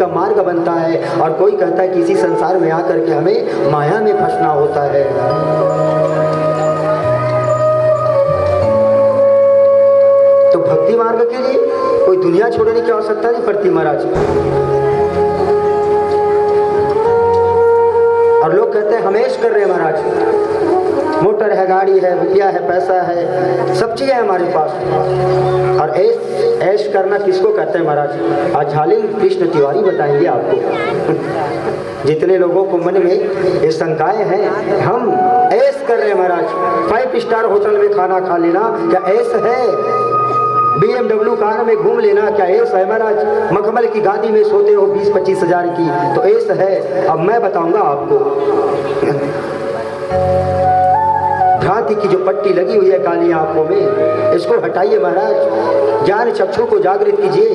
का मार्ग बनता है, और कोई कहता है कि इसी संसार में आकर के हमें माया में फंसना होता है। तो भक्ति मार्ग के लिए कोई दुनिया छोड़ने की आवश्यकता नहीं पड़ती महाराज। और लोग कहते हैं हम ऐश कर रहे हैं महाराज, मोटर है, गाड़ी है, रुपया है, पैसा है, सब चीजें है हमारे पास। और ऐश करना किसको कहते हैं महाराज? आज झालिम कृष्ण तिवारी बताएंगे आपको। जितने लोगों को मन में ये शंकाएं हैं, हम ऐश कर रहे हैं महाराज। 5 स्टार होटल में खाना खा लेना क्या ऐश है? BMW कार में घूम लेना क्या ऐश है महाराज? मखमल की गादी में सोते हो 20-25 हजार की, तो ऐश है। अब मैं बताऊंगा आपको, भ्रांति की जो पट्टी लगी हुई है काली आंखों में, इसको हटाइए महाराज, ज्ञान चक्षु को जागृत कीजिए।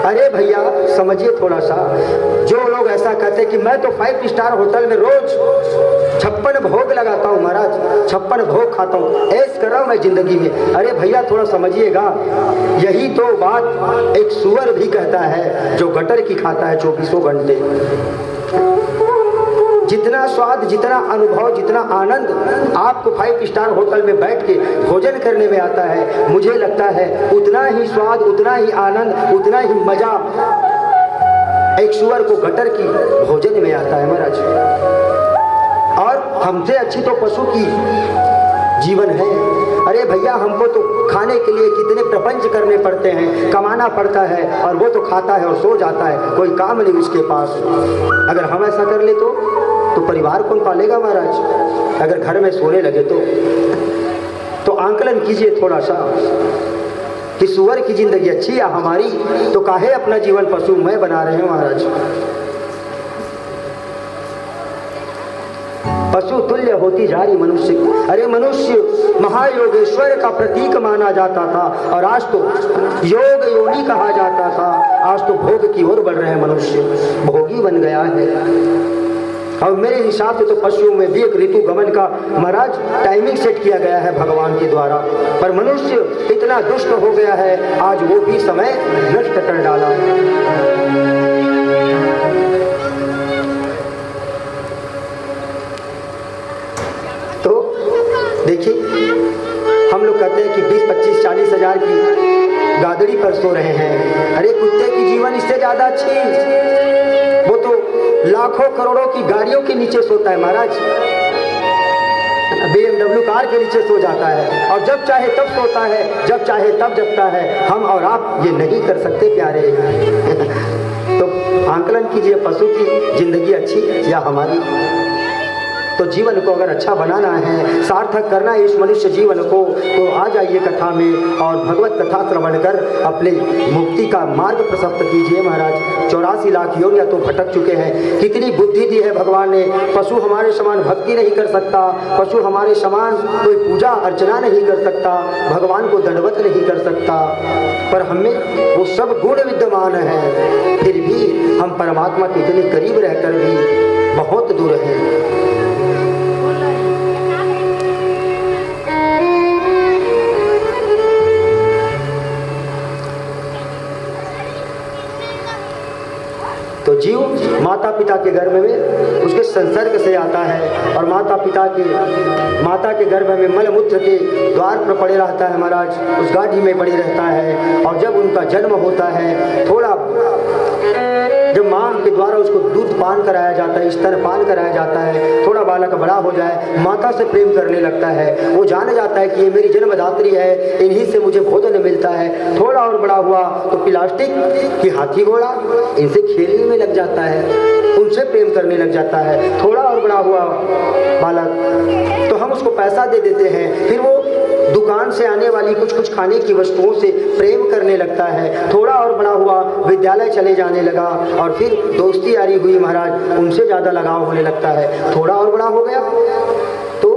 अरे भैया समझिए थोड़ा सा, जो लोग ऐसा कहते हैं कि मैं तो 5 स्टार होटल में रोज 56 भोग लगाता हूँ महाराज, 56 भोग खाता हूँ, ऐश कर रहा हूँ मैं जिंदगी में। अरे भैया थोड़ा समझिएगा, यही तो बात एक सुअर भी कहता है जो गटर की खाता है 24 घंटे। जितना स्वाद, जितना अनुभव, जितना आनंद आपको 5 स्टार होटल में बैठ के भोजन करने में आता है, मुझे लगता है उतना ही स्वाद, उतना ही आनंद, उतना ही मजा एक सुअर को गटर की भोजन में आता है महाराज। और हमसे अच्छी तो पशु की जीवन है। अरे भैया हमको तो खाने के लिए कितने प्रपंच करने पड़ते हैं, कमाना पड़ता है, और वो तो खाता है और सो जाता है, कोई काम नहीं उसके पास। अगर हम ऐसा कर ले तो परिवार कौन पालेगा महाराज? अगर घर में सोने लगे तो आंकलन कीजिए थोड़ा सा कि सुअर की जिंदगी अच्छी या हमारी, तो काहे अपना जीवन पशु मैं बना रहे हैं महाराज। पशु तुल्य होती जा रही मनुष्य। अरे मनुष्य महायोगेश्वर का प्रतीक माना जाता था, और आज तो योग योनि कहा जाता था। आज तो भोग की ओर बढ़ रहे हैं मनुष्य, भोगी बन गया है। और मेरे हिसाब से तो पशुओं में भी एक ऋतु गमन का महाराज टाइमिंग सेट किया गया है भगवान के द्वारा, पर मनुष्य इतना दुष्ट हो गया है, आज वो भी समय नष्ट कर डाला। तो देखिए, हम लोग कहते हैं कि 20-25-40 हजार की गादड़ी पर सो रहे हैं। अरे कुत्ते की जीवन इससे ज्यादा अच्छी, वो तो लाखों करोड़ों की गाड़ियों के नीचे सोता है महाराज, BMW कार के नीचे सो जाता है, और जब चाहे तब सोता है, जब चाहे तब जगता है। हम और आप ये नहीं कर सकते प्यारे। तो आंकलन कीजिए, पशु की जिंदगी अच्छी या हमारी? तो जीवन को अगर अच्छा बनाना है, सार्थक करना है इस मनुष्य जीवन को, तो आ जाइए कथा में और भगवत कथा श्रवण कर अपने मुक्ति का मार्ग प्रशस्त कीजिए महाराज। 84 लाख योनियां तो भटक चुके हैं, कितनी बुद्धि दी है भगवान ने। पशु हमारे समान भक्ति नहीं कर सकता, पशु हमारे समान कोई पूजा अर्चना नहीं कर सकता, भगवान को दंडवत नहीं कर सकता, पर हमें वो सब गुण विद्यमान है, फिर भी हम परमात्मा के इतने करीब रहकर भी बहुत दूर हैं। तो जीव माता पिता के गर्भ में उसके संसर्ग से आता है, और माता के गर्भ में मल मूत्र के द्वार पर पड़े रहता है महाराज, उस गाढ़ी में पड़े रहता है। और जब उनका जन्म होता है, थोड़ा जब माँ के द्वारा उसको दूध पान कराया जाता है, स्तन पान कराया जाता है, थोड़ा बालक बड़ा हो जाए, माता से प्रेम करने लगता है। वो जान जाता है कि ये मेरी जन्मदात्री है, इन्हीं से मुझे भोजन मिलता है। थोड़ा और बड़ा हुआ तो प्लास्टिक की हाथी घोड़ा, इनसे खेलने में लग जाता है, उनसे प्रेम करने लग जाता है। थोड़ा और बड़ा हुआ बालक तो हम उसको पैसा दे देते हैं, फिर वो दुकान से आने वाली कुछ खाने की वस्तुओं से प्रेम करने लगता है। थोड़ा और बड़ा हुआ, विद्यालय चले जाने लगा, और फिर दोस्ती यारी हुई महाराज, उनसे ज़्यादा लगाव होने लगता है। थोड़ा और बड़ा हो गया तो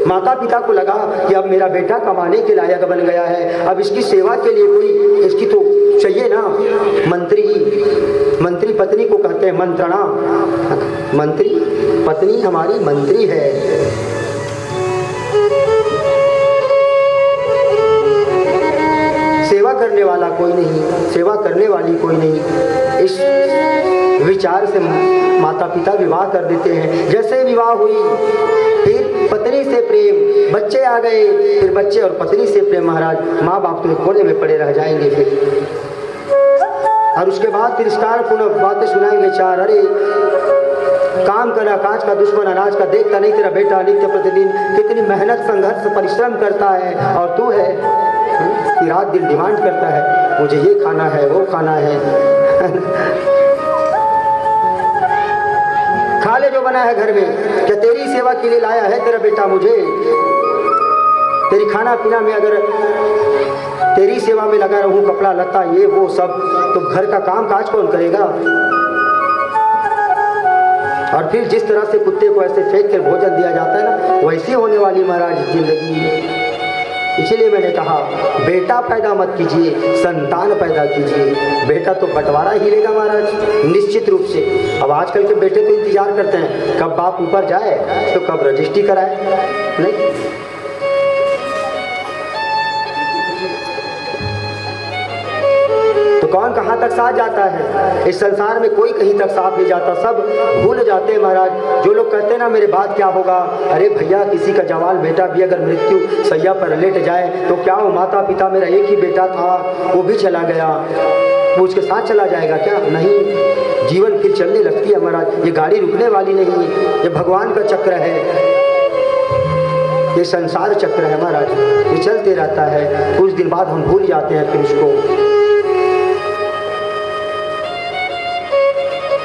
माता पिता को लगा कि अब मेरा बेटा कमाने के लायक बन गया है, अब इसकी सेवा के लिए कोई इसकी तो चाहिए ना मंत्री पत्नी को कहते हैं मंत्रणा। मंत्री पत्नी हमारी मंत्री है। करने वाला कोई नहीं, सेवा करने वाली कोई नहीं। इस विचार से माता पिता विवाह कर देते हैं। जैसे विवाह हुई फिर पत्नी से प्रेम, बच्चे आ गए, फिर बच्चे और पत्नी से प्रेम। महाराज माँ बाप तो कोने में पड़े रह जाएंगे फिर, और उसके बाद तिरस्कार पूर्ण बातें सुनाएंगे चार। अरे काम करा काज का दुश्मन अनाज का, देखता नहीं तेरा बेटा नित्य प्रतिदिन कितनी मेहनत संघर्ष परिश्रम करता है, और तू है कि रात दिन डिमांड करता है मुझे ये खाना है वो खाना है। खा ले जो बना है घर में, क्या तेरी सेवा के लिए लाया है तेरा बेटा मुझे? तेरी खाना पीना में अगर तेरी सेवा में लगा रहूं, कपड़ा लत्ता ये वो सब, तो घर का काम काज कौन करेगा? और फिर जिस तरह से कुत्ते को ऐसे फेंक कर भोजन दिया जाता है ना, वैसी होने वाली महाराज जिंदगी। इसलिए मैंने कहा बेटा पैदा मत कीजिए, संतान पैदा कीजिए। बेटा तो बंटवारा ही लेगा महाराज निश्चित रूप से। अब आजकल के बेटे तो इंतजार करते हैं कब बाप ऊपर जाए तो कब रजिस्ट्री कराए, नहीं तो कौन कहाँ तक साथ जाता है? इस संसार में कोई कहीं तक साथ नहीं जाता, सब भूल जाते हैं महाराज। जो लोग कहते हैं ना मेरे बाद क्या होगा, अरे भैया किसी का जवान बेटा भी अगर मृत्यु सैया पर लेट जाए तो क्या हो, माता पिता मेरा एक ही बेटा था वो भी चला गया, वो उसके साथ चला जाएगा क्या? नहीं, जीवन फिर चलने लगती है महाराज। ये गाड़ी रुकने वाली नहीं, ये भगवान का चक्र है, ये संसार चक्र है महाराज, ये चलते रहता है। कुछ दिन बाद हम भूल जाते हैं फिर उसको।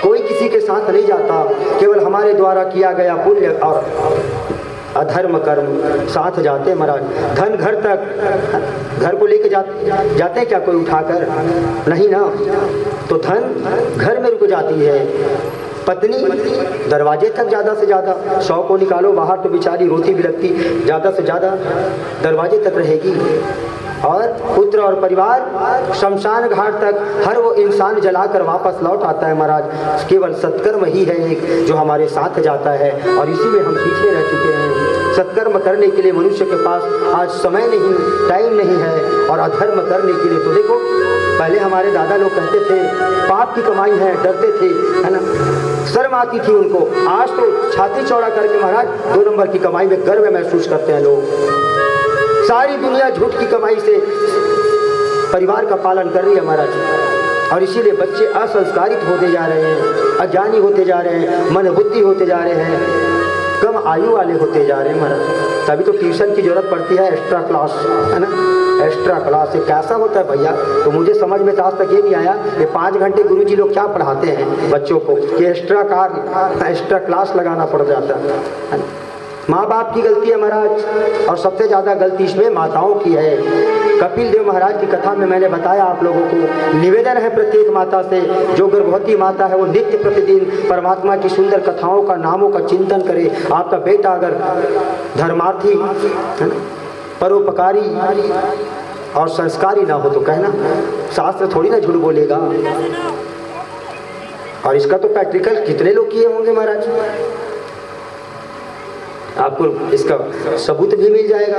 कोई किसी के साथ नहीं जाता, केवल हमारे द्वारा किया गया पुण्य और अधर्म कर्म साथ जाते महाराज। धन घर तक, घर को लेके जाते क्या कोई उठाकर? नहीं ना, तो धन घर में रुक जाती है। पत्नी दरवाजे तक ज़्यादा से ज़्यादा, 100 को निकालो बाहर तो बेचारी रोती भी लगती, ज़्यादा से ज़्यादा दरवाजे तक रहेगी। और पुत्र और परिवार शमशान घाट तक हर वो इंसान जलाकर वापस लौट आता है महाराज। केवल सत्कर्म ही है एक जो हमारे साथ जाता है, और इसी में हम पीछे रह चुके हैं। सत्कर्म करने के लिए मनुष्य के पास आज समय नहीं, टाइम नहीं है, और अधर्म करने के लिए तो देखो पहले हमारे दादा लोग कहते थे पाप की कमाई है, डरते थे, है ना, शर्म आती थी उनको। आज तो छाती चौड़ा करके महाराज 2 नंबर की कमाई में गर्व महसूस करते हैं लोग। सारी दुनिया झूठ की कमाई से परिवार का पालन कर रही है महाराज, और इसीलिए बच्चे असंस्कारित होते जा रहे हैं, अज्ञानी होते जा रहे हैं, मन बुद्धि होते जा रहे हैं, कम आयु वाले होते जा रहे हैं महाराज। तभी तो ट्यूशन की जरूरत पड़ती है, एक्स्ट्रा क्लास, है ना, एक्स्ट्रा क्लास ये कैसा होता है भैया? तो मुझे समझ में तो आज तक ये नहीं आया कि 5 घंटे गुरुजी लोग क्या पढ़ाते हैं बच्चों को, कि एक्स्ट्रा क्लास लगाना पड़ जाता है। माँ बाप की गलती है महाराज, और सबसे ज़्यादा गलती इसमें माताओं की है। कपिल देव महाराज की कथा में मैंने बताया आप लोगों को, निवेदन है प्रत्येक माता से, जो गर्भवती माता है वो नित्य प्रतिदिन परमात्मा की सुंदर कथाओं का, नामों का चिंतन करे। आपका बेटा अगर धर्मार्थी, परोपकारी और संस्कारी ना हो तो कहना, शास्त्र थोड़ी ना झूठ बोलेगा। और इसका तो प्रैक्टिकल कितने लोग किए होंगे महाराज, आपको इसका सबूत भी मिल जाएगा।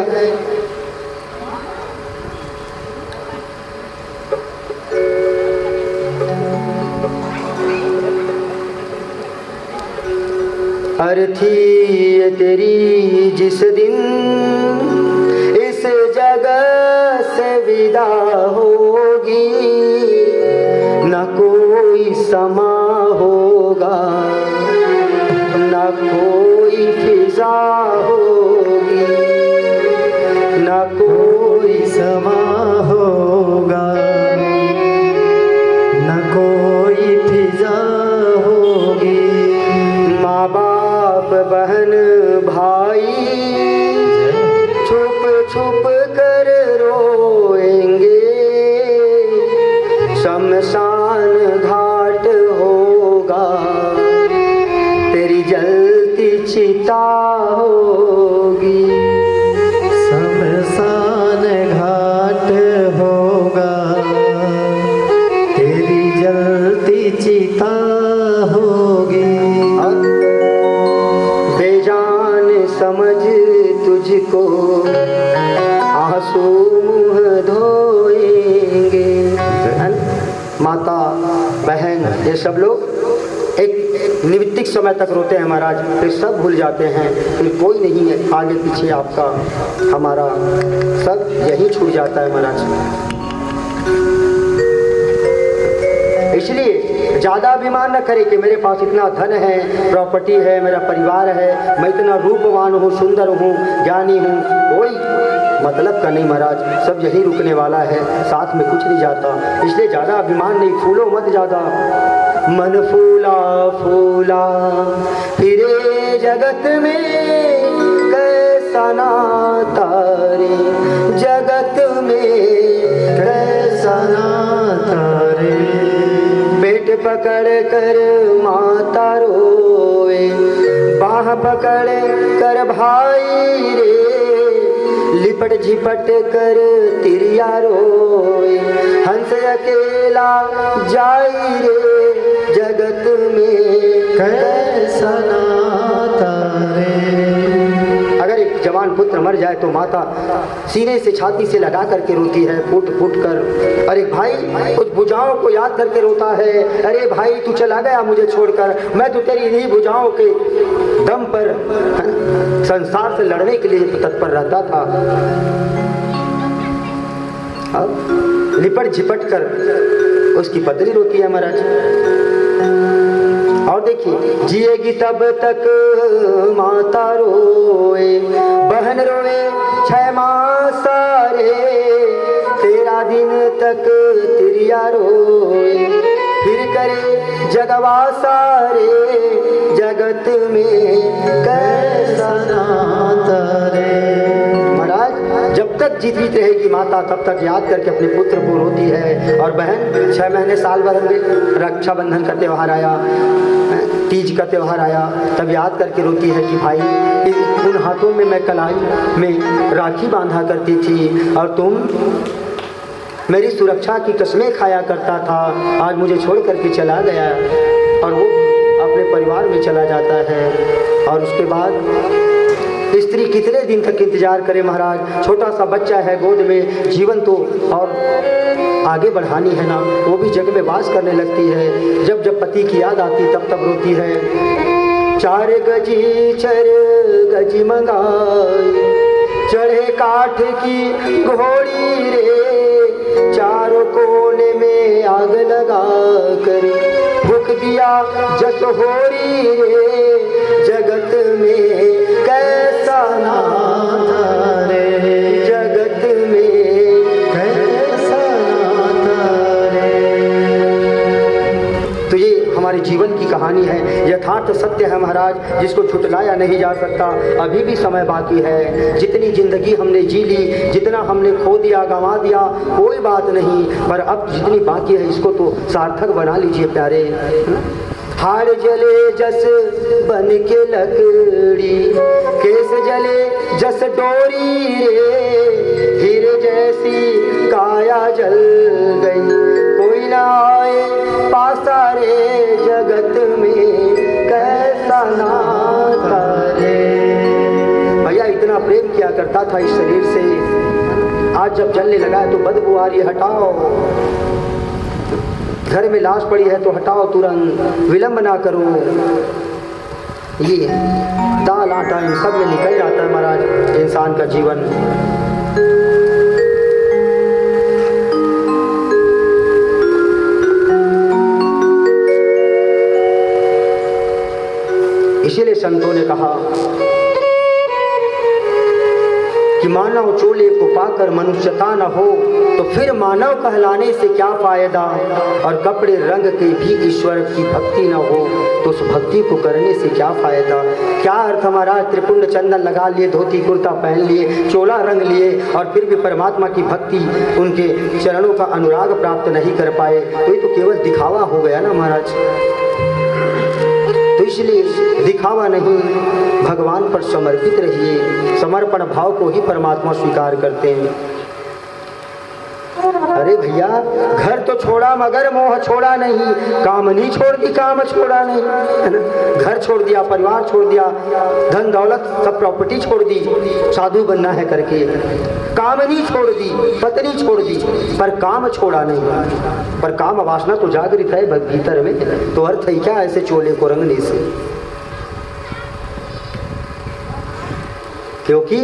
अर्थी ये तेरी जिस दिन इस जगह से विदा होगी, न कोई समा होगा न कोई फिजा होगी, न कोई समा होगा न कोई फिजा होगी। माँ बाप बहन भाई छुप छुप कर रोएंगे, शमशान घाट होगा तेरी जलती चिता होगी, शमशान घाट होगा तेरी जलती चिता होगी। बेजान समझ तुझको आंसू मुँह धोएंगे, माता, बहन, ये सब लोग एक निमित्तिक समय तक रोते हैं महाराज, फिर सब भूल जाते हैं, फिर कोई नहीं है आगे पीछे आपका हमारा, सब यही छूट जाता है महाराज। इसलिए ज़्यादा अभिमान न करे कि मेरे पास इतना धन है, प्रॉपर्टी है, मेरा परिवार है, मैं इतना रूपवान हूँ, सुंदर हूँ, ज्ञानी हूँ, कोई मतलब का नहीं महाराज, सब यही रुकने वाला है, साथ में कुछ नहीं जाता। इसलिए ज़्यादा अभिमान नहीं, फूलो मत ज़्यादा। मन फूला फूला फिरे जगत में कैसा नाता रे, जगत में कैसा नाता रे, पेट पकड़ कर माता रोए, बाह पकड़ कर भाई रे, लिपट झिपट कर तिरिया रोए, हंस अकेला जाई रे, जगत में कैसा नाता रे। अगर एक जवान पुत्र मर जाए तो माता सीने से छाती से लगा करके रोती है, फूट फूट कर। और एक भाई उस भुजाओं को याद करके रोता है, अरे भाई तू चला गया मुझे छोड़कर, मैं तो तेरी इन्हीं भुजाओं के दम पर संसार से लड़ने के लिए तत्पर रहता था। अब लिपट झिपट कर उसकी पत्नी रोती है महाराज। और देखिए, जिएगी तब तक माता रोए, बहन रोए 6 माह सारे, 13 दिन तक तिरिया रोए, फिर करे जगवा सारे, जगत में कैसा नाता रे। महाराज जब तक जीवित रहेगी माता तब तक याद करके अपने पुत्र को रोती है। और बहन 6 महीने साल भर में रक्षाबंधन का त्यौहार आया, तीज का त्यौहार आया, तब याद करके रोती है कि भाई उन हाथों में मैं कलाई में राखी बांधा करती थी और तुम मेरी सुरक्षा की कसमें खाया करता था, आज मुझे छोड़ करके चला गया। और वो अपने परिवार में चला जाता है। और उसके बाद स्त्री कितने दिन तक इंतजार करे महाराज, छोटा सा बच्चा है गोद में, जीवन तो और आगे बढ़ानी है ना, वो भी जग में वास करने लगती है। जब जब पति की याद आती तब तब रोती है। 4 गजी 4 गजी मंगाई, चढ़े काठ की घोड़ी रे, चारों कोने में आग लगा कर भूख दिया जस होरी रे, जगत में कैसा नाता रे, जगत में कैसा नाता रे। तो ये हमारे जीवन की कहानी है, यथार्थ सत्य है महाराज, जिसको छुटलाया नहीं जा सकता। अभी भी समय बाकी है, जितनी जिंदगी हमने जी ली, जितना हमने खो दिया गंवा दिया कोई बात नहीं, पर अब जितनी बाकी है इसको तो सार्थक बना लीजिए प्यारे। हार जले जस बन के लकड़ी, केस जले जस डोरी रे, हीरे जैसी काया जल गई, कोई ना आए पासा रे, जगत में कैसा नाता रे। भैया इतना प्रेम किया करता था इस शरीर से, आज जब जलने लगा है तो बदबू आ रही है, हटाओ। घर में लाश पड़ी है तो हटाओ तुरंत, विलंब ना करो। ये दाल आटा इन सब में निकल जाता है महाराज इंसान का जीवन। इसीलिए संतों ने कहा कि मानव चोले को पाकर मनुष्यता न हो तो फिर मानव कहलाने से क्या फायदा, और कपड़े रंग के भी ईश्वर की भक्ति न हो तो उस भक्ति को करने से क्या फायदा। क्या अर्थ हमारा, त्रिपुंड चंदन लगा लिए, धोती कुर्ता पहन लिए, चोला रंग लिए और फिर भी परमात्मा की भक्ति, उनके चरणों का अनुराग प्राप्त नहीं कर पाए, तो ये तो केवल दिखावा हो गया ना महाराज। तो इसलिए दिखावा नहीं, भगवान पर समर्पित रहिए, समर्पण भाव को ही परमात्मा स्वीकार करते हैं। अरे भैया घर तो छोड़ा मगर मोह छोड़ा नहीं, कामनी छोड़ दी काम छोड़ा नहीं, है ना। घर छोड़ दिया, परिवार छोड़ दिया, धन दौलत सब प्रॉपर्टी छोड़ दी, साधु बनना है करके। कामनी छोड़ दी, पत्नी छोड़ दी, पर काम छोड़ा नहीं। पर काम वासना तो जागृत है भीतर में, तो अर्थ है क्या ऐसे चोले को रंगने से? क्योंकि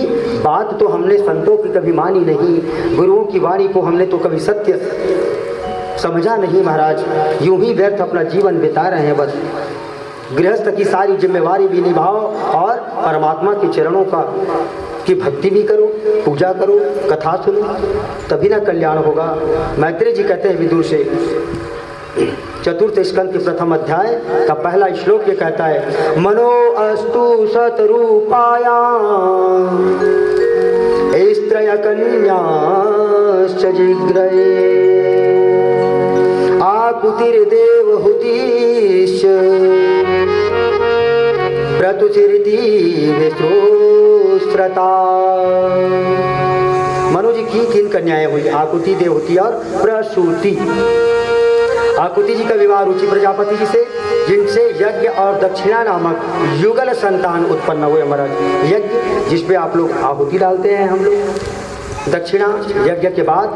बात तो हमने संतों की कभी मानी नहीं, गुरुओं की वाणी को हमने तो कभी सत्य समझा नहीं महाराज। यूं ही व्यर्थ अपना जीवन बिता रहे हैं बस। गृहस्थ की सारी जिम्मेवारी भी निभाओ और परमात्मा के चरणों की भक्ति भी करो, पूजा करो, कथा सुनो, तभी ना कल्याण होगा। मैत्रेय जी कहते हैं विदुर से, चतुर्थ स्कंद के प्रथम अध्याय का पहला श्लोक ये कहता है, मनो अस्तु सतरूपाया स्त्रय कन्याश्च जिग्रये आकुतिर्देवहुतिश्च प्रतुचिरिति विश्रोस्त्रता। मनु जी की 3 कन्याएं हुई, आकुति, देवहुति और प्रसूति। आकुति जी का विवाह रुचि प्रजापति जी से, जिनसे यज्ञ और दक्षिणा नामक युगल संतान उत्पन्न हुए महाराज। यज्ञ जिसपे आप लोग आहुति डालते हैं, हम लोग दक्षिणा, यज्ञ के बाद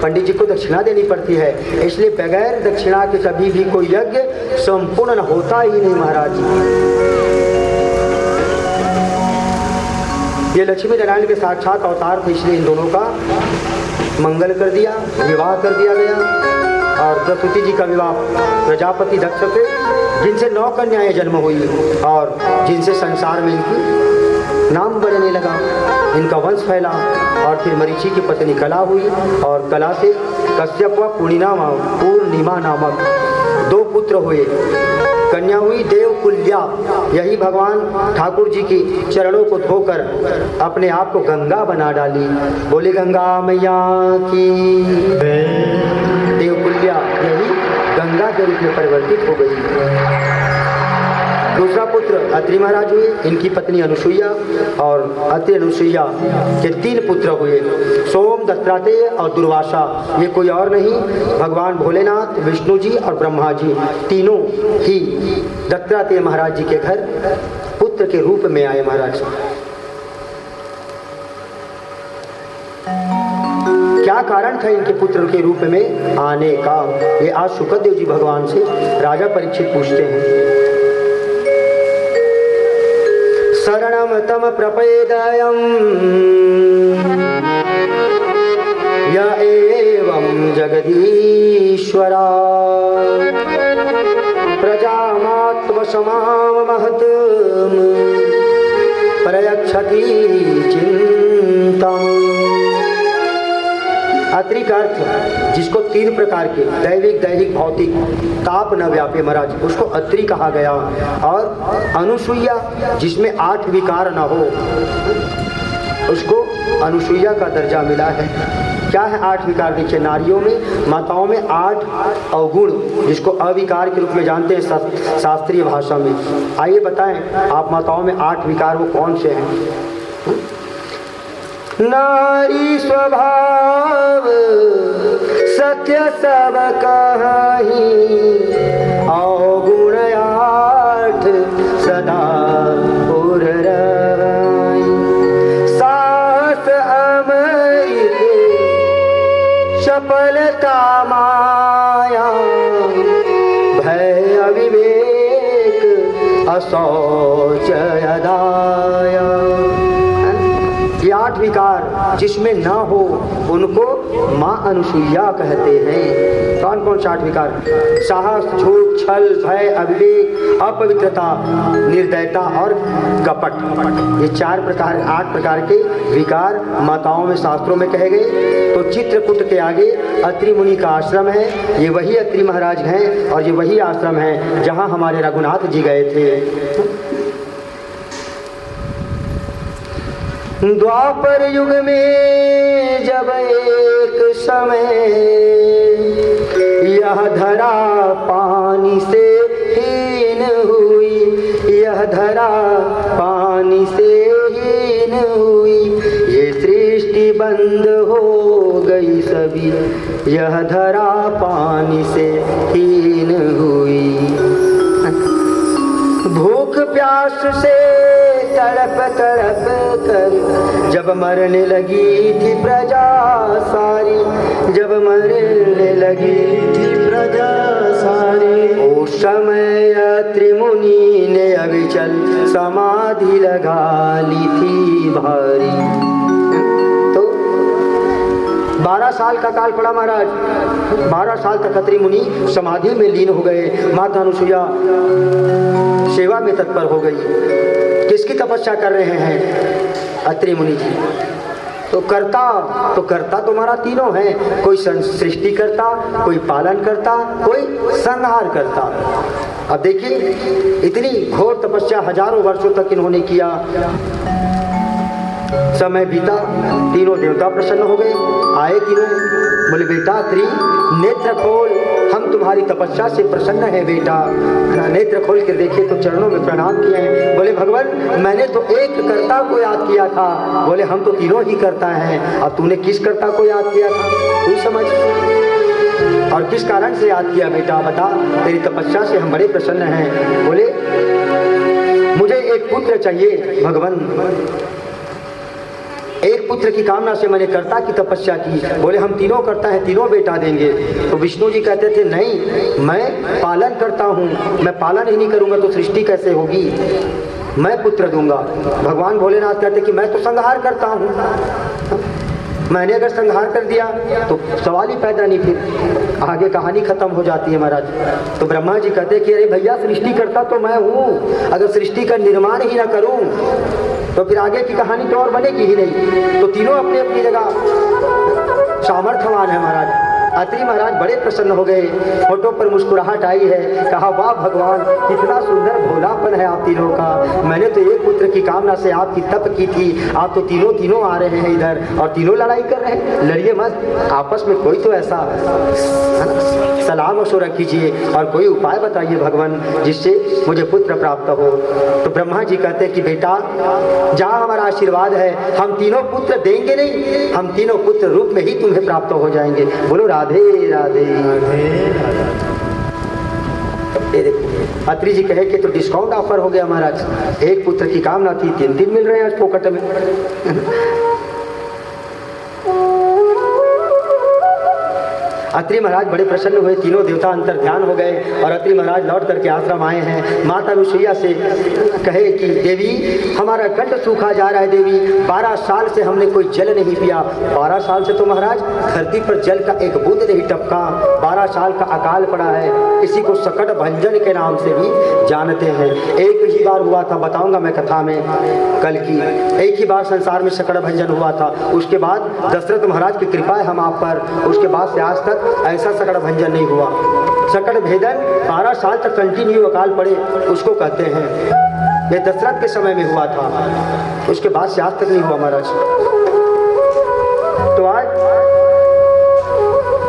पंडित जी को दक्षिणा देनी पड़ती है, इसलिए बगैर दक्षिणा के कभी भी कोई यज्ञ संपूर्ण होता ही नहीं महाराज। ये लक्ष्मी नारायण के साक्षात अवतार थे, इसलिए इन दोनों का मंगल कर दिया, विवाह कर दिया गया। और प्रसूति जी का विवाह प्रजापति दक्ष से, जिनसे 9 कन्याएं जन्म हुई और जिनसे संसार में इनकी नाम बढ़ने लगा, इनका वंश फैला। और फिर मरीचि की पत्नी कला हुई और कला से कश्यप व पूर्णिमा नामक 2 पुत्र हुए। कन्या हुई देवकुल्या, यही भगवान ठाकुर जी की चरणों को धोकर अपने आप को गंगा बना डाली। बोले गंगा मैया की। देवकुल्या यही गंगा के रूप में परिवर्तित हो गई। दूसरा पुत्र अत्रि महाराज हुए, इनकी पत्नी अनुसुईया, और अत्रि अनुसुईया के 3 पुत्र हुए, सोम, दत्तात्रेय और दुर्वासा। ये कोई और नहीं, भगवान भोलेनाथ, विष्णु जी और ब्रह्मा जी, तीनों ही दत्तात्रेय महाराज जी के घर पुत्र के रूप में आए महाराज। क्या कारण था इनके पुत्र के रूप में आने का? ये आज शुकदेव जी भगवान से राजा परीक्षित पूछते हैं। शरणम तम प्रपेदयम् य एवं जगदीश्वरा प्रजामात्म समाम महत् प्रयच्छति चिंतम्। अत्रि का अर्थ जिसको 3 प्रकार के दैविक, दैहिक, भौतिक ताप न व्यापे महाराज, उसको अत्रि कहा गया। और अनुसुईया जिसमें 8 विकार न हो, उसको अनुसुईया का दर्जा मिला है। क्या है 8 विकार? देखिए, नारियों में, माताओं में 8 अवगुण, जिसको अविकार के रूप में जानते हैं शास्त्रीय भाषा में। आइए बताएं आप, माताओं में 8 विकार वो कौन से हैं? नारी स्वभाव सत्य सब कहीं, अवगुण 8 सदा पुर रही। साहस अमृत चपलता माया, भय अविवेक अशौच अदाया। ये 8 विकार जिसमें ना हो उनको माँ अनुसुईया कहते हैं। कौन कौन 8 विकार? साहस, झूठ, छल, भय, अविवेक, अपवित्रता, निर्दयता और कपट। ये 8 प्रकार के विकार माताओं में शास्त्रों में कहे गए। तो चित्रकूट के आगे अत्रि मुनि का आश्रम है। ये वही अत्रि महाराज हैं और ये वही आश्रम है जहाँ हमारे रघुनाथ जी गए थे। द्वापर युग में जब एक समय यह धरा पानी से हीन हुई, यह धरा पानी से हीन हुई, ये सृष्टि बंद हो गई सभी, यह धरा पानी से हीन हुई। भूख प्यास से तड़प तड़प कर जब मरने लगी थी प्रजा सारी, जब मरने लगी थी प्रजा सारी, उस समय अत्रि मुनि ने अविचल समाधि लगा ली थी भारी। तो 12 साल का काल पड़ा महाराज। 12 साल तक अत्रि मुनि समाधि में लीन हो गए। माता अनुसुईया सेवा में तत्पर हो गई। किसकी तपस्या कर रहे हैं? अत्रि मुनि जी। तो करता तुम्हारा तीनों है, कोई सृष्टि करता, कोई पालन करता, कोई संहार करता। अब देखिए इतनी घोर तपस्या हजारों वर्षों तक इन्होंने किया। समय बीता, तीनों देवता प्रसन्न हो गए। आए तीनों, बोले बेटा अत्रि नेत्र खोल, हम तुम्हारी तपस्या से प्रसन्न है बेटा। नेत्र खोल के देखे तो चरणों में प्रणाम किए हैं। बोले भगवान मैंने तो एक कर्ता को याद किया था। बोले हम तो तीनों ही करता हैं। अब तूने किस कर्ता को याद किया था तू समझ, और किस कारण से याद किया बेटा बता। तेरी तपस्या से हम बड़े प्रसन्न हैं। बोले मुझे एक पुत्र चाहिए भगवान, एक पुत्र की कामना से मैंने कर्ता की तपस्या की। बोले हम तीनों करता है, तीनों बेटा देंगे। तो विष्णु जी कहते थे नहीं, मैं पालन करता हूँ, मैं पालन ही नहीं करूँगा तो सृष्टि कैसे होगी, मैं पुत्र दूंगा। भगवान भोलेनाथ कहते कि मैं तो संहार करता हूँ, मैंने अगर संहार कर दिया तो सवाल ही पैदा नहीं, फिर आगे कहानी खत्म हो जाती है महाराज। तो ब्रह्मा जी कहते कि अरे भैया सृष्टि करता तो मैं हूँ, अगर सृष्टि का निर्माण ही ना करूँ तो फिर आगे की कहानी तो और बनेगी ही नहीं। तो तीनों अपनी अपनी जगह सामर्थ्यवान है महाराज। अत्रि महाराज बड़े प्रसन्न हो गए, फोटो पर मुस्कुराहट आई है। कहा वाह भगवान कितना सुंदर भोलापन है आप तीनों का। मैंने तो एक पुत्र की कामना से आपकी तप की थी, आप तो तीनों आ रहे हैं इधर और तीनों लड़ाई कर रहे हैं। लड़िए मत, आपस में कोई तो ऐसा सलाह मशवरा कीजिए और कोई उपाय बताइए भगवान जिससे मुझे पुत्र प्राप्त हो। तो ब्रह्मा जी कहते हैं कि बेटा जहाँ हमारा आशीर्वाद है हम तीनों पुत्र देंगे नहीं, हम तीनों पुत्र रूप में ही तुम्हें प्राप्त हो जाएंगे। बोलो राधे राधे। अत्रि जी कहे कि तो डिस्काउंट ऑफर हो गया महाराज, एक पुत्र की कामना थी 3 मिल रहे हैं आज फोकट में। अत्रि महाराज बड़े प्रसन्न हुए, तीनों देवता अंतर ध्यान हो गए और अत्रि महाराज लौट करके आश्रम आए हैं। माता अनुसुईया से कहे कि देवी हमारा कंठ सूखा जा रहा है देवी, 12 साल से हमने कोई जल नहीं पिया। 12 साल से तो महाराज धरती पर जल का एक बूंद नहीं टपका। 12 साल का अकाल पड़ा है, इसी को सकट भंजन के नाम से भी जानते हैं। एक ही बार हुआ था, बताऊंगा मैं कथा में कल की, एक ही बार संसार में सकट भंजन हुआ था। उसके बाद दशरथ महाराज की कृपा है हम आप पर, उसके बाद से आज तक ऐसा सकट भंजन नहीं हुआ। सकट भेदन 12 साल तक कंटिन्यू अकाल पड़े उसको कहते हैं। ये दशरथ के समय में हुआ था, उसके बाद से आज तक नहीं हुआ महाराज। तो आज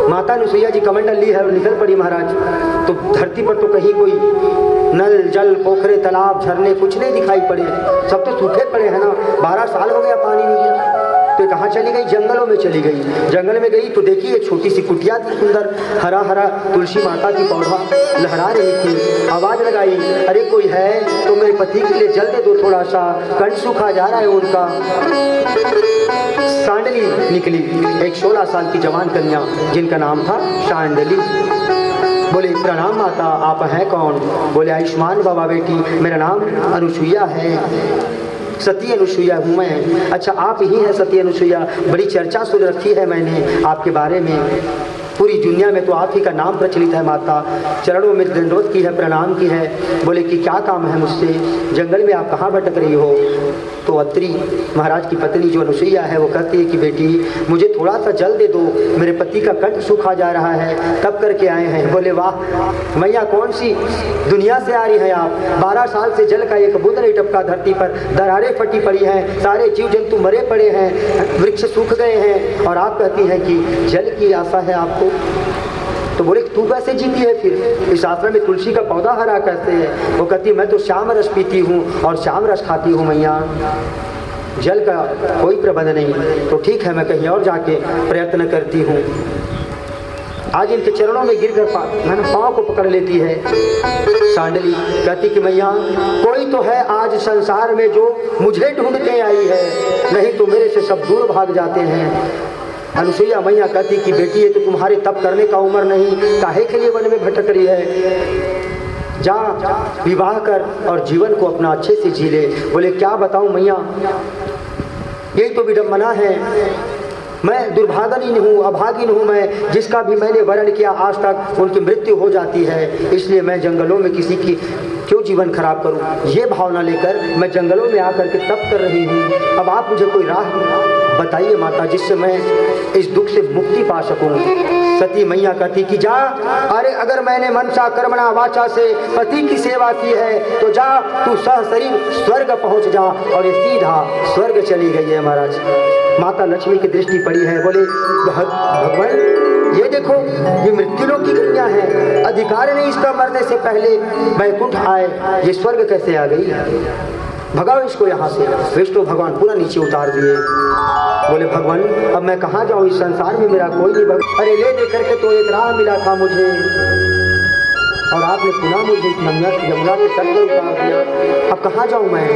माता अनुसुईया जी कमंडल ली है और निकल पड़ी महाराज। तो धरती पर तो कहीं कोई नल जल पोखरे तालाब झरने कुछ नहीं दिखाई पड़े, सब तो सूखे पड़े हैं ना। 12 साल हो गया पानी नहीं गिरा। तो कहाँ चली गई? जंगलों में चली गई। जंगल में गई तो देखी एक छोटी सी कुटिया थी, सुंदर हरा हरा तुलसी माता की पौधा लहरा रही थी। आवाज लगाई, अरे कोई है तो मेरे पति के लिए जल दे दो थोड़ा सा, कंठ सूखा जा रहा है उनका। सांडली निकली, एक 16 साल की जवान कन्या जिनका नाम था सांडली। बोले प्रणाम माता, आप हैं कौन? बोले आयुष्मान बाबा बेटी, मेरा नाम अनुसुईया है, सती अनुसुईया हूँ मैं। अच्छा आप ही हैं सती अनुसुईया, बड़ी चर्चा सुन रखी है मैंने आपके बारे में, पूरी दुनिया में तो आप ही का नाम प्रचलित है माता। चरणों में दंडवत की है, प्रणाम की है। बोले कि क्या काम है मुझसे, जंगल में आप कहाँ भटक रही हो? तो अत्रि महाराज की पत्नी जो अनुसुईया है वो कहती है कि बेटी मुझे थोड़ा सा जल दे दो, मेरे पति का कंठ सूखा जा रहा है, तब करके आए हैं। बोले वाह मैया कौन सी दुनिया से आ रही है आप? 12 साल से जल का एक बूंद नहीं टपका धरती पर, दरारें फटी पड़ी हैं, सारे जीव जंतु मरे पड़े हैं, वृक्ष सूख गए हैं और आप कहती हैं कि जल की आशा है आपको। तो बोले तू कैसे जीती है फिर, इस आश्रम में तुलसी का पौधा हरा कैसे है? वो कहती मैं तो श्याम रस पीती हूँ और श्याम रस खाती हूँ मैया, जल का कोई प्रबंध नहीं। तो ठीक है मैं कहीं और जाके प्रयत्न करती हूँ। आज इनके चरणों में गिर कर पाँव को पकड़ लेती है। सांडली कहती कि मैया कोई तो है आज संसार में जो मुझे ढूंढते आई है, नहीं तो मेरे से सब दूर भाग जाते हैं। अनुसुईया मैया कहती कि बेटी ये तो तुम्हारे तप करने का उम्र नहीं, काहे के लिए वन में भटक रही है, जा विवाह कर और जीवन को अपना अच्छे से जी ले। बोले क्या बताऊं मैया, यही तो विडम्बना है, मैं दुर्भागिन हूँ, अभागिन हूँ मैं, जिसका भी मैंने वर्ण किया आज तक उनकी मृत्यु हो जाती है, इसलिए मैं जंगलों में किसी की क्यों जीवन खराब करूँ। ये भावना लेकर मैं जंगलों में आकर के तप कर रही हूँ। अब आप मुझे कोई राह बताइए माता, जिससे मैं इस दुख से मुक्ति पा सकूँ। सती मैया कहती कि जा, अरे अगर मैंने मनसा कर्मणा वाचा से पति की सेवा की है तो जा तू सहशरीर स्वर्ग पहुँच जा। और ये सीधा स्वर्ग चली गई है महाराज। माता लक्ष्मी की दृष्टि पड़ी है। बोले भगवान ये देखो, ये मृत्युलोक की कन्या है, अधिकार नहीं इसका मरने से पहले वैकुंठ आए, ये स्वर्ग कैसे आ गई, भगाओ इसको यहाँ से। विष्णु भगवान पूरा नीचे उतार दिए। बोले भगवान अब मैं कहाँ जाऊँ, इस संसार में मेरा कोई नहीं। अरे ले करके तो एक राह मिला था मुझे, और आपने पुनः मुझे यमुना के तट पर उतार दिया। अब कहाँ जाऊँ मैं,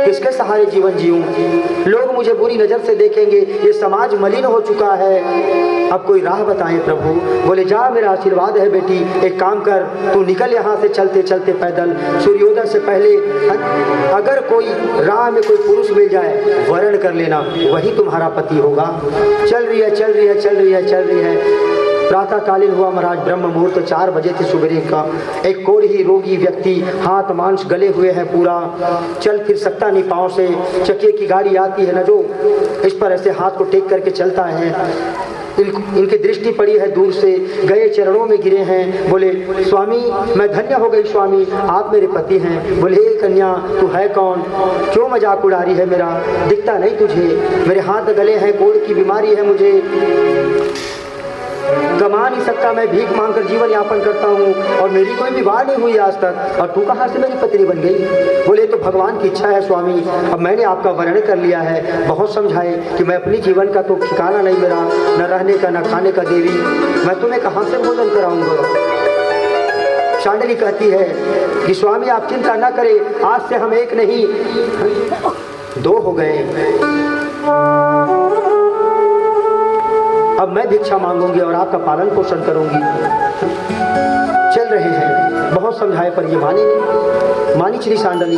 किसके सहारे जीवन जीऊँ। लोग मुझे बुरी नज़र से देखेंगे, ये समाज मलिन हो चुका है, अब कोई राह बताएं प्रभु। बोले जा, मेरा आशीर्वाद है बेटी, एक काम कर, तू निकल यहाँ से चलते चलते पैदल, सूर्योदय से पहले अगर कोई राह में कोई पुरुष मिल जाए वर्ण कर लेना, वही तुम्हारा पति होगा। चल रही है चल रही है चल रही है चल रही है। प्रातःकालीन हुआ महाराज, ब्रह्म मुहूर्त 4 बजे थे सुबह का। एक कोढ़ी रोगी व्यक्ति, हाथ मांस गले हुए हैं पूरा, चल फिर सकता नहीं पाँव से। चक्के की गाड़ी आती है ना जो, इस पर ऐसे हाथ को टेक करके चलता है। इनकी दृष्टि पड़ी है दूर से, गए चरणों में गिरे हैं। बोले स्वामी मैं धन्य हो गई स्वामी, आप मेरे पति हैं। बोले हे कन्या तू है कौन, क्यों मजाक उड़ा रही है मेरा, दिखता नहीं तुझे, मेरे हाथ गले हैं, कोढ़ की बीमारी है मुझे, कमा नहीं सकता, मैं भीख मांगकर जीवन यापन करता हूँ, और मेरी कोई विवाह नहीं हुई आज तक, और तू कहाँ से मेरी पत्नी बन गई। बोले तो भगवान की इच्छा है स्वामी, अब मैंने आपका वर्ण कर लिया है। बहुत समझाए कि मैं अपनी जीवन का तो ठिकाना नहीं मेरा, न रहने का न खाने का देवी, मैं तुम्हें कहाँ से भोजन कराऊंगा। शांडली कहती है कि स्वामी आप चिंता न करें, आज से हम एक नहीं 2 हो गए, अब मैं भिक्षा मांगूंगी और आपका पालन पोषण करूंगी। चल रहे हैं, बहुत समझाए पर ये मानी नहीं, मानी चली सांडली।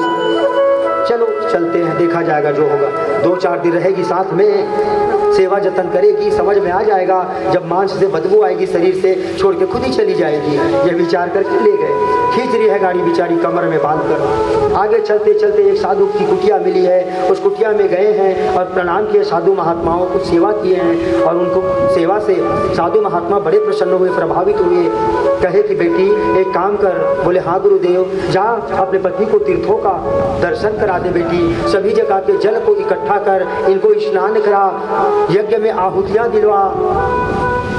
चलो चलते हैं, देखा जाएगा जो होगा। 2-4 दिन रहेगी साथ में, सेवा जतन करेगी, समझ में आ जाएगा। जब मांस से बदबू आएगी शरीर से, छोड़ के खुद ही चली जाएगी। ये विचार करके ले गए, खींच रही है गाड़ी बेचारी कमर में बांध कर। आगे चलते चलते एक साधु की कुटिया मिली है, उस कुटिया में गए हैं और प्रणाम किए, साधु महात्माओं को सेवा किए हैं, और उनको सेवा से साधु महात्मा बड़े प्रसन्न हुए, प्रभावित हुए। कहे कि बेटी एक काम कर। बोले हाँ गुरुदेव, जा अपने पति को तीर्थों का दर्शन करा दे बेटी, सभी जगह के जल को इकट्ठा कर, इनको स्नान करा, यज्ञ में आहुतियाँ दिलवा,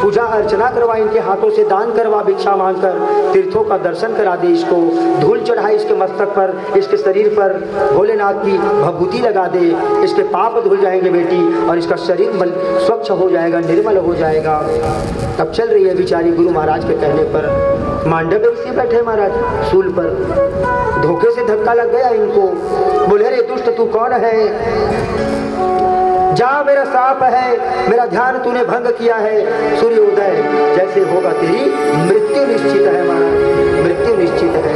पूजा अर्चना करवा, इनके हाथों से दान करवा, भिक्षा मांगकर तीर्थों का दर्शन करा दे, इसको धूल चढ़ाए इसके मस्तक पर, इसके शरीर पर भोलेनाथ की भभूति लगा दे, इसके पाप धुल जाएंगे बेटी, और इसका शरीर स्वच्छ हो जाएगा, निर्मल हो जाएगा। अब चल रही है बेचारी गुरु महाराज के कहने पर। मांडव से बैठे महाराज सूल पर, धोखे से धक्का लग गया इनको। बोले रे दुष्ट तू कौन है, जा मेरा श्राप है, मेरा ध्यान तूने भंग किया है, सूर्योदय जैसे होगा तेरी मृत्यु निश्चित है महाराज, मृत्यु निश्चित है।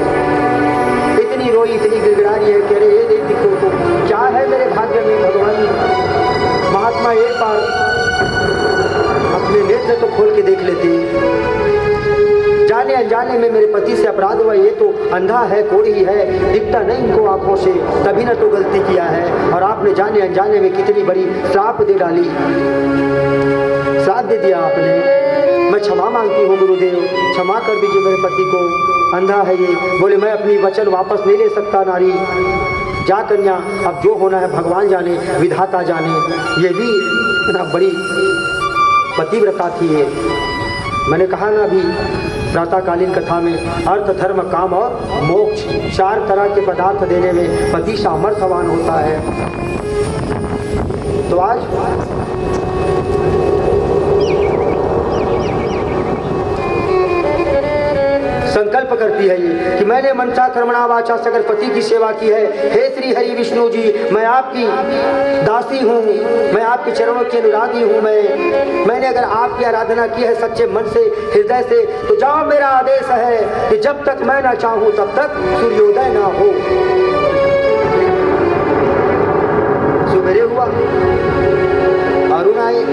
इतनी रोई, इतनी गिड़गिड़ा रही है कि अरे ये देखो तो क्या है मेरे भाग्य में भगवान। महात्मा एक बार अपने नेत्र तो खोल के देख लेते, जाने अनजाने में मेरे पति से अपराध हुआ, ये तो अंधा है, कोढ़ी है, दिखता नहीं इनको आंखों से, तभी न तो गलती किया है, और आपने जाने अनजाने में कितनी बड़ी श्राप दे डाली, श्राप दे दिया आपने। मैं क्षमा मांगती हूँ गुरुदेव, क्षमा कर दीजिए मेरे पति को, अंधा है ये। बोले मैं अपनी वचन वापस नहीं ले सकता नारी, जा कन्या, अब जो होना है भगवान जाने, विधाता जाने। ये भी इतना बड़ी पतिव्रता थी ये। मैंने कहा ना अभी प्रातःकालीन कथा में, अर्थ धर्म काम और मोक्ष 4 तरह के पदार्थ देने में पति सामर्थ्यवान होता है। तो आज संकल्प करती है ये कि मैंने मनसा कर्मणा वाचा सकल पति की सेवा की है। हे श्री हरि विष्णु जी, मैं आपकी दासी हूँ, मैं आपके चरणों की अनुरागी हूँ। मैंने अगर आपकी आराधना की है सच्चे मन से, हृदय से, तो जाओ, मेरा आदेश है कि जब तक मैं ना चाहूँ तब तक सूर्योदय ना हो। सुबेरे हुआ, अरुण आए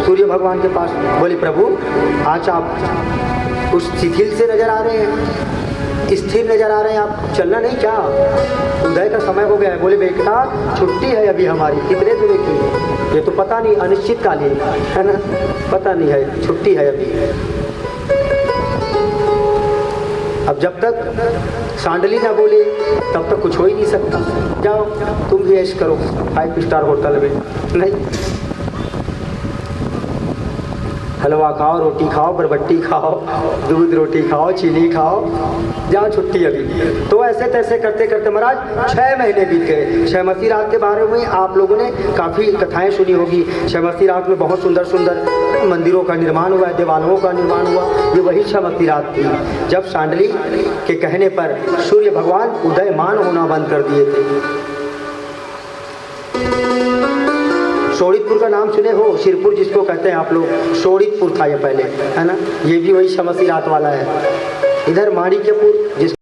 सूर्य भगवान के पास, बोले प्रभु आज आप उस शिथिल से नजर आ रहे हैं, स्थिर नजर आ रहे हैं, आप चलना नहीं क्या? उदय का समय हो गया है। बोले बेटा छुट्टी है अभी हमारी, कितने दिनों की, ये तो पता नहीं, अनिश्चितकालीन है ना, पता नहीं है, छुट्टी है अभी। अब जब तक सांडली ना बोले तब तक कुछ हो ही नहीं सकता। जाओ तुम भी ऐश करो 5 स्टार होटल में, नहीं हलवा खाओ, रोटी खाओ, बरबट्टी खाओ, दूध रोटी खाओ, चीनी खाओ, जाओ छुट्टी अभी। तो ऐसे तैसे करते करते महाराज 6 महीने बीत गए। क्षयमसी रात के बारे में आप लोगों ने काफ़ी कथाएं सुनी होगी। क्षयमसी रात में बहुत सुंदर सुंदर मंदिरों का निर्माण हुआ है, देवालयों का निर्माण हुआ। ये वही क्षयमसी रात थी जब सांडली के कहने पर सूर्य भगवान उदयमान होना बंद कर दिए थे। शोणितपुर का नाम सुने हो, शिरपुर जिसको कहते हैं आप लोग, शोणितपुर था ये पहले, है ना। ये भी वही क्षयमसी रात वाला है। इधर माणिक्यपुर जिस